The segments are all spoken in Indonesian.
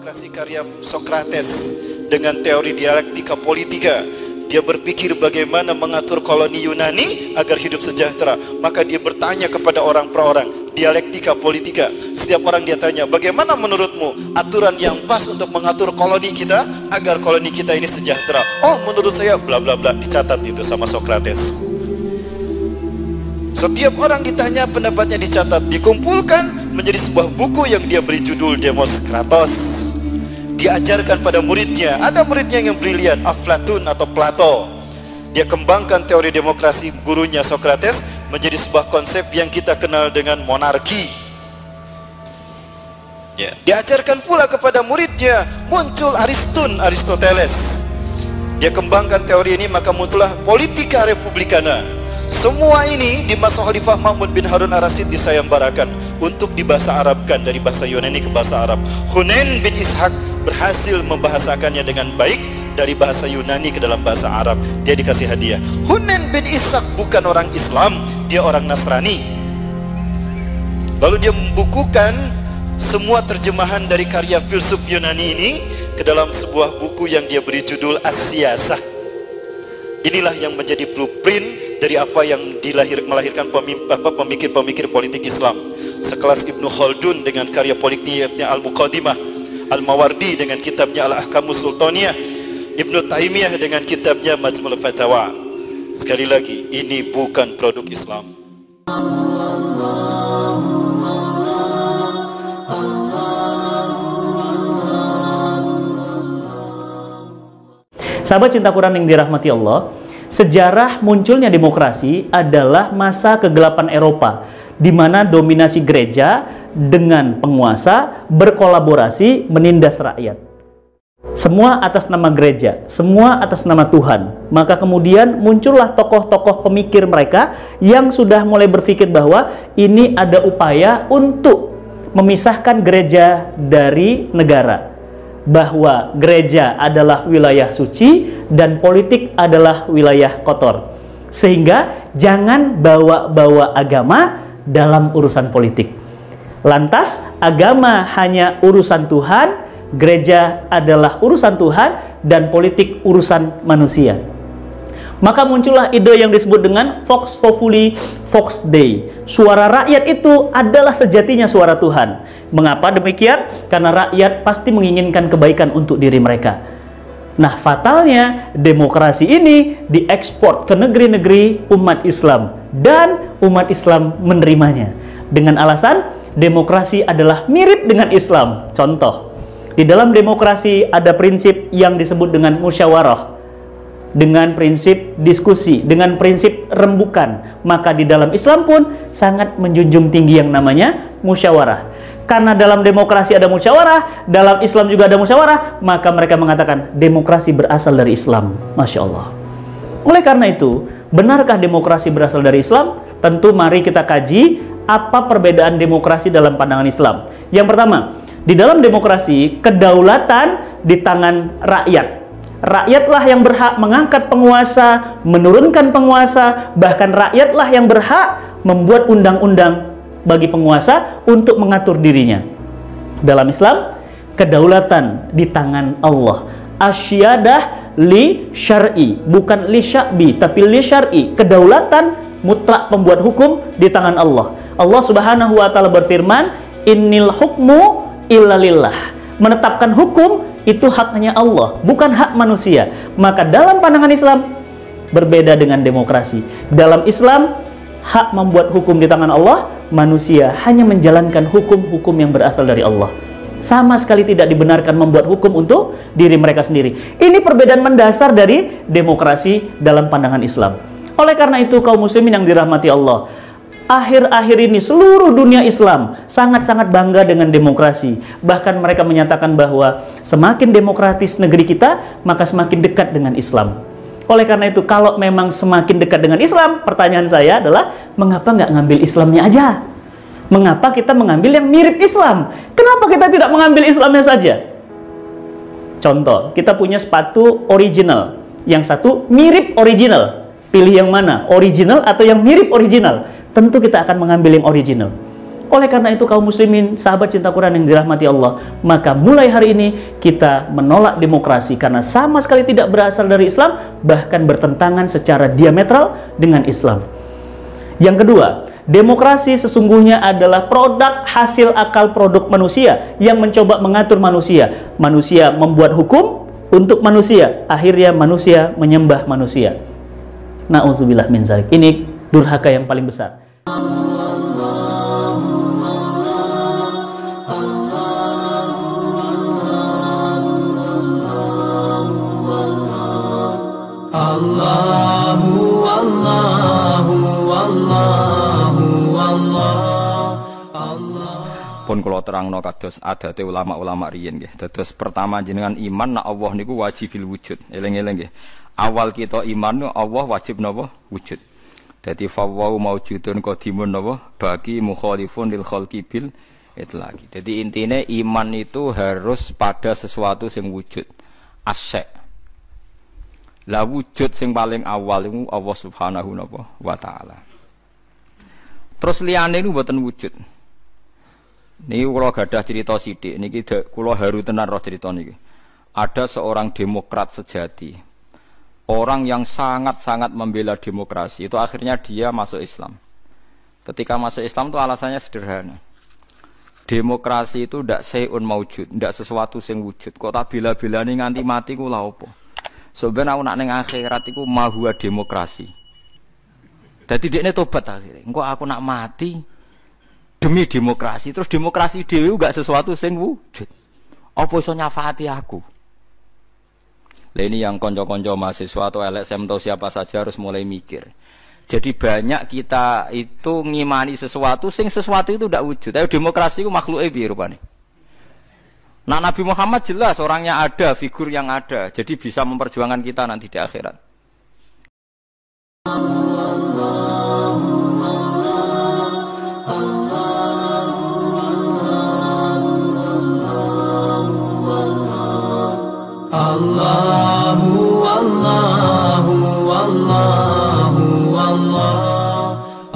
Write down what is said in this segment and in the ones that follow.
Demokrasi karya Sokrates dengan teori dialektika politika. Dia berpikir bagaimana mengatur koloni Yunani agar hidup sejahtera. Maka dia bertanya kepada orang per orang, dialektika politika. Setiap orang dia tanya, bagaimana menurutmu aturan yang pas untuk mengatur koloni kita agar koloni kita ini sejahtera? Oh, menurut saya bla bla bla. Dicatat itu sama Sokrates. Setiap orang ditanya, pendapatnya dicatat, dikumpulkan menjadi sebuah buku yang dia beri judul Demos Kratos. Diajarkan pada muridnya, ada muridnya yang brilian, Aflatun atau Plato. Dia kembangkan teori demokrasi gurunya Sokrates menjadi sebuah konsep yang kita kenal dengan monarki. Ya. Diajarkan pula kepada muridnya, muncul Aristoteles. Dia kembangkan teori ini, maka muncullah politika republikana. Semua ini di masa Khalifah Mahmud bin Harun ar-Rasyid disayembarakan untuk dibahasa Arabkan dari bahasa Yunani ke bahasa Arab. Hunain bin Ishaq berhasil membahasakannya dengan baik dari bahasa Yunani ke dalam bahasa Arab. Dia dikasih hadiah. Hunain bin Ishaq bukan orang Islam, dia orang Nasrani. Lalu dia membukukan semua terjemahan dari karya filsuf Yunani ini ke dalam sebuah buku yang dia beri judul As-Siyasah. Inilah yang menjadi blueprint dari apa yang melahirkan pemikir-pemikir politik Islam, sekelas Ibnu Khaldun dengan karya politiknya Al-Muqaddimah, Al-Mawardi dengan kitabnya Al-Ahkamus Sultaniyah, Ibnu Taimiyah dengan kitabnya Majmu'ul Fatawa. Sekali lagi, ini bukan produk Islam. Sahabat cinta Quran yang dirahmati Allah, sejarah munculnya demokrasi adalah masa kegelapan Eropa, di mana dominasi gereja dengan penguasa berkolaborasi menindas rakyat. Semua atas nama gereja, semua atas nama Tuhan. Maka kemudian muncullah tokoh-tokoh pemikir mereka yang sudah mulai berpikir bahwa ini ada upaya untuk memisahkan gereja dari negara, bahwa gereja adalah wilayah suci dan politik adalah wilayah kotor. Sehingga jangan bawa-bawa agama dalam urusan politik. Lantas agama hanya urusan Tuhan, gereja adalah urusan Tuhan, dan politik urusan manusia. Maka muncullah ide yang disebut dengan Vox Populi, Vox Dei. Suara rakyat itu adalah sejatinya suara Tuhan. Mengapa demikian? Karena rakyat pasti menginginkan kebaikan untuk diri mereka. Nah, fatalnya demokrasi ini diekspor ke negeri-negeri umat Islam, dan umat Islam menerimanya dengan alasan demokrasi adalah mirip dengan Islam. Contoh, di dalam demokrasi ada prinsip yang disebut dengan musyawarah, dengan prinsip diskusi, dengan prinsip rembukan. Maka di dalam Islam pun sangat menjunjung tinggi yang namanya musyawarah. Karena dalam demokrasi ada musyawarah, dalam Islam juga ada musyawarah, maka mereka mengatakan demokrasi berasal dari Islam. Masya Allah. Oleh karena itu, benarkah demokrasi berasal dari Islam? Tentu mari kita kaji apa perbedaan demokrasi dalam pandangan Islam. Yang pertama, di dalam demokrasi, kedaulatan di tangan rakyat. Rakyatlah yang berhak mengangkat penguasa, menurunkan penguasa, bahkan rakyatlah yang berhak membuat undang-undang bagi penguasa untuk mengatur dirinya. Dalam Islam, kedaulatan di tangan Allah. Asyadah li syar'i, bukan li sya'bi, tapi li syar'i. Kedaulatan mutlak pembuat hukum di tangan Allah. Allah Subhanahu wa taala berfirman, "Innil hukmu illa lillah." Menetapkan hukum itu haknya Allah, bukan hak manusia. Maka dalam pandangan Islam berbeda dengan demokrasi. Dalam Islam, hak membuat hukum di tangan Allah, manusia hanya menjalankan hukum-hukum yang berasal dari Allah. Sama sekali tidak dibenarkan membuat hukum untuk diri mereka sendiri. Ini perbedaan mendasar dari demokrasi dalam pandangan Islam. Oleh karena itu, kaum muslimin yang dirahmati Allah, akhir-akhir ini seluruh dunia Islam sangat-sangat bangga dengan demokrasi. Bahkan mereka menyatakan bahwa semakin demokratis negeri kita, maka semakin dekat dengan Islam. Oleh karena itu, kalau memang semakin dekat dengan Islam, pertanyaan saya adalah, mengapa nggak ngambil Islamnya aja? Mengapa kita mengambil yang mirip Islam? Kenapa kita tidak mengambil Islamnya saja? Contoh, kita punya sepatu original, yang satu mirip original. Pilih yang mana? Original atau yang mirip original? Tentu kita akan mengambil yang original. Oleh karena itu kaum muslimin, sahabat cinta Quran yang dirahmati Allah, maka mulai hari ini kita menolak demokrasi karena sama sekali tidak berasal dari Islam, bahkan bertentangan secara diametral dengan Islam. Yang kedua, demokrasi sesungguhnya adalah produk hasil akal produk manusia yang mencoba mengatur manusia. Manusia membuat hukum untuk manusia, akhirnya manusia menyembah manusia. Na'udzubillah min dzalik. Ini durhaka yang paling besar. Pun kula terangno kados adate ulama-ulama riyen nggih. Dados pertama jenengan iman nak Allah niku wajibil wujud. Eling-eling nggih. Awal kita iman Allah wajib napa? Wujud. Dadi fawwau maujudun qadimun napa? Bagi mukhalifun lil khalqi bil itlaqi. Dadi intine iman itu harus pada sesuatu sing wujud. Asy. Lah wujud sing paling awal iku Allah Subhanahu wa taala. Terus liyane niku mboten wujud. Niki kula gadah cerita sithik niki kula haru tenan roh cerita niki. Ada seorang demokrat sejati. Orang yang sangat-sangat membela demokrasi itu akhirnya dia masuk Islam. Ketika masuk Islam itu alasannya sederhana. Demokrasi itu ndak sayun maujud, ndak sesuatu sing wujud. Kok tak bela-belani nganti mati ku lha opo? Sebenarnya aku nak ning akhirat iku mahwa demokrasi. Dadi dekne tobat akhirnya. Engko aku nak mati demi demokrasi, terus demokrasi dhewe enggak sesuatu sing wujud. Apa iso nyafaati aku? Lah ini yang konco-konco mahasiswa atau LSM atau siapa saja harus mulai mikir. Jadi banyak kita itu ngimani sesuatu sing sesuatu itu ndak wujud. Tapi demokrasi itu makhluke piye rupane? Nah Nabi Muhammad jelas orangnya ada, figur yang ada. Jadi bisa memperjuangkan kita nanti di akhirat.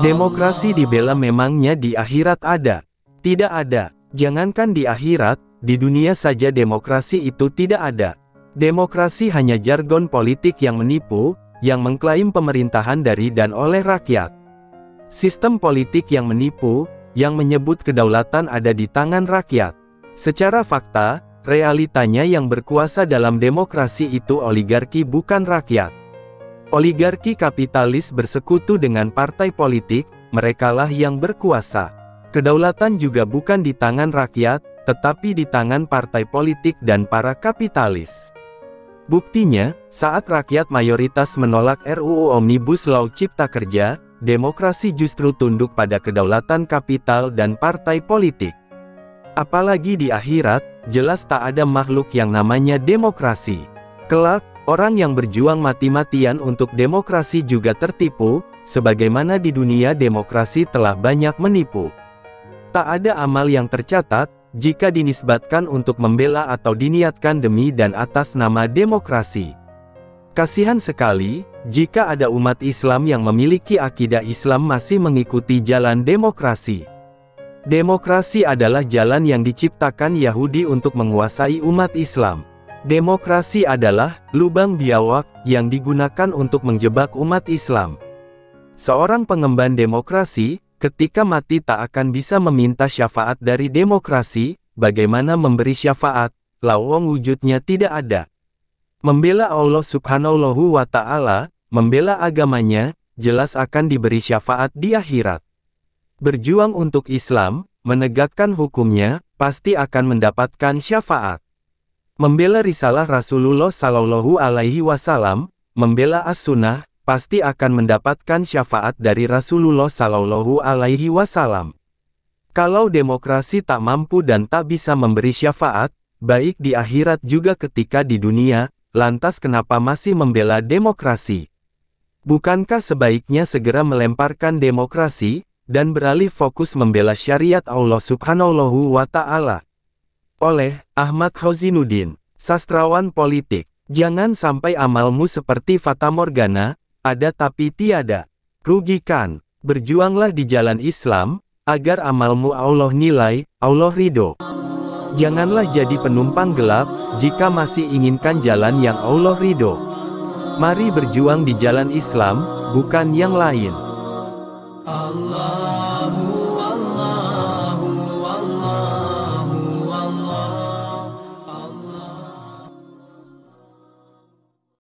Demokrasi dibela memangnya di akhirat ada? Tidak ada. Jangankan di akhirat, di dunia saja demokrasi itu tidak ada. Demokrasi hanya jargon politik yang menipu, yang mengklaim pemerintahan dari dan oleh rakyat. Sistem politik yang menipu, yang menyebut kedaulatan ada di tangan rakyat. Secara fakta, realitanya yang berkuasa dalam demokrasi itu oligarki bukan rakyat. Oligarki kapitalis bersekutu dengan partai politik, merekalah yang berkuasa. Kedaulatan juga bukan di tangan rakyat, tetapi di tangan partai politik dan para kapitalis. Buktinya, saat rakyat mayoritas menolak RUU Omnibus Law Cipta Kerja, demokrasi justru tunduk pada kedaulatan kapital dan partai politik. Apalagi di akhirat, jelas tak ada makhluk yang namanya demokrasi. Kelak, orang yang berjuang mati-matian untuk demokrasi juga tertipu, sebagaimana di dunia demokrasi telah banyak menipu. Tak ada amal yang tercatat, jika dinisbatkan untuk membela atau diniatkan demi dan atas nama demokrasi. Kasihan sekali, jika ada umat Islam yang memiliki akidah Islam masih mengikuti jalan demokrasi. Demokrasi adalah jalan yang diciptakan Yahudi untuk menguasai umat Islam. Demokrasi adalah lubang biawak yang digunakan untuk menjebak umat Islam. Seorang pengemban demokrasi, ketika mati tak akan bisa meminta syafaat dari demokrasi, bagaimana memberi syafaat, lawang wujudnya tidak ada. Membela Allah Subhanahu wa Ta'ala, membela agamanya, jelas akan diberi syafaat di akhirat. Berjuang untuk Islam, menegakkan hukumnya, pasti akan mendapatkan syafaat. Membela risalah Rasulullah Sallallahu Alaihi Wasallam, membela as-sunnah, pasti akan mendapatkan syafaat dari Rasulullah Sallallahu Alaihi Wasallam. Kalau demokrasi tak mampu dan tak bisa memberi syafaat, baik di akhirat juga ketika di dunia, lantas kenapa masih membela demokrasi? Bukankah sebaiknya segera melemparkan demokrasi, dan beralih fokus membela syariat Allah Subhanahu wa Ta'ala? Oleh Ahmad Khozinuddin, sastrawan politik. Jangan sampai amalmu seperti Fata Morgana, ada tapi tiada. Rugikan. Berjuanglah di jalan Islam, agar amalmu Allah nilai, Allah ridho. Janganlah jadi penumpang gelap, jika masih inginkan jalan yang Allah ridho. Mari berjuang di jalan Islam, bukan yang lain.